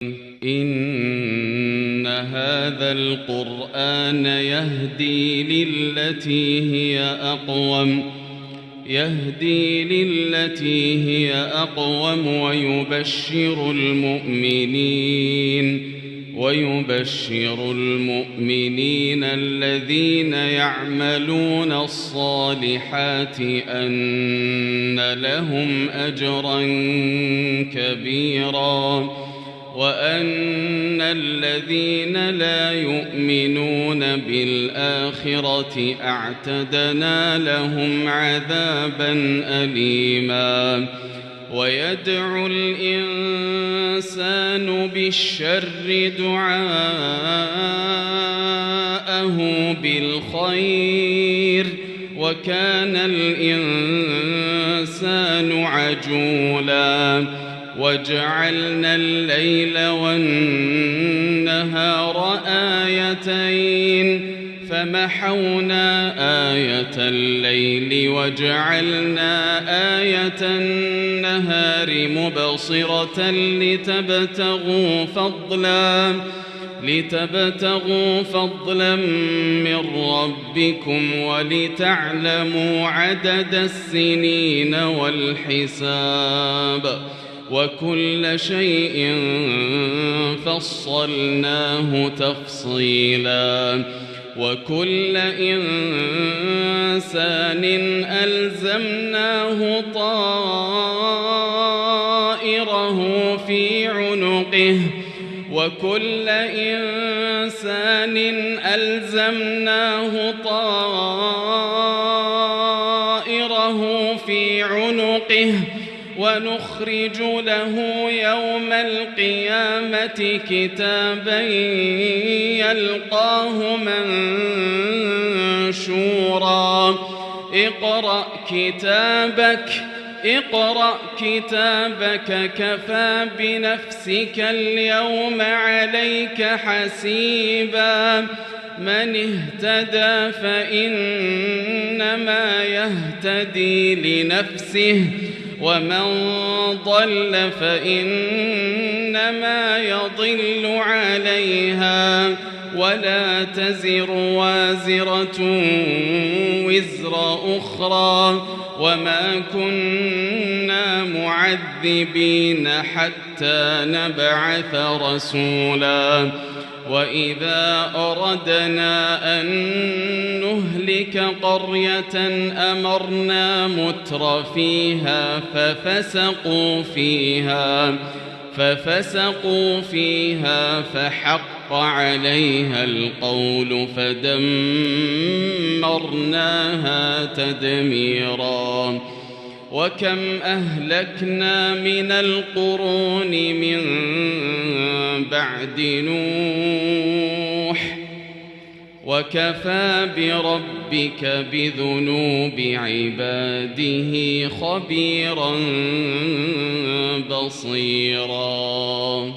إن هذا القرآن يهدي للتي هي أقوم ويبشر المؤمنين الذين يعملون الصالحات أن لهم أجرا كبيرا وأن الذين لا يؤمنون بالآخرة أعتدنا لهم عذابا أليما. ويدعو الإنسان بالشر دعاءه بالخير وكان الإنسان عجولا. وجعلنا الليل والنهار آيتين فمحونا آية الليل وجعلنا آية النهار مبصرة لتبتغوا فضلا من ربكم ولتعلموا عدد السنين والحساب وكل شيء فصلناه تفصيلا. وكل إنسان ألزمناه طائره في عنقه ونخرج له يوم القيامة كتابا يلقاه منشورا. اقرأ كتابك كفى بنفسك اليوم عليك حسيبا. من اهتدى فإنما يهتدي لنفسه ومن ضل فإنما يضل عليها ولا تزر وازرة وزر أخرى وما كنا معذبين حتى نبعث رسولا. وإذا أردنا أن نهلك قرية أمرنا متر فيها ففسقوا فيها فحق عليها القول فدمرناها تدميرا. وكم أهلكنا من القرون من بعد نوح وكفى بربك بذنوب عباده خبيرا بصيرا.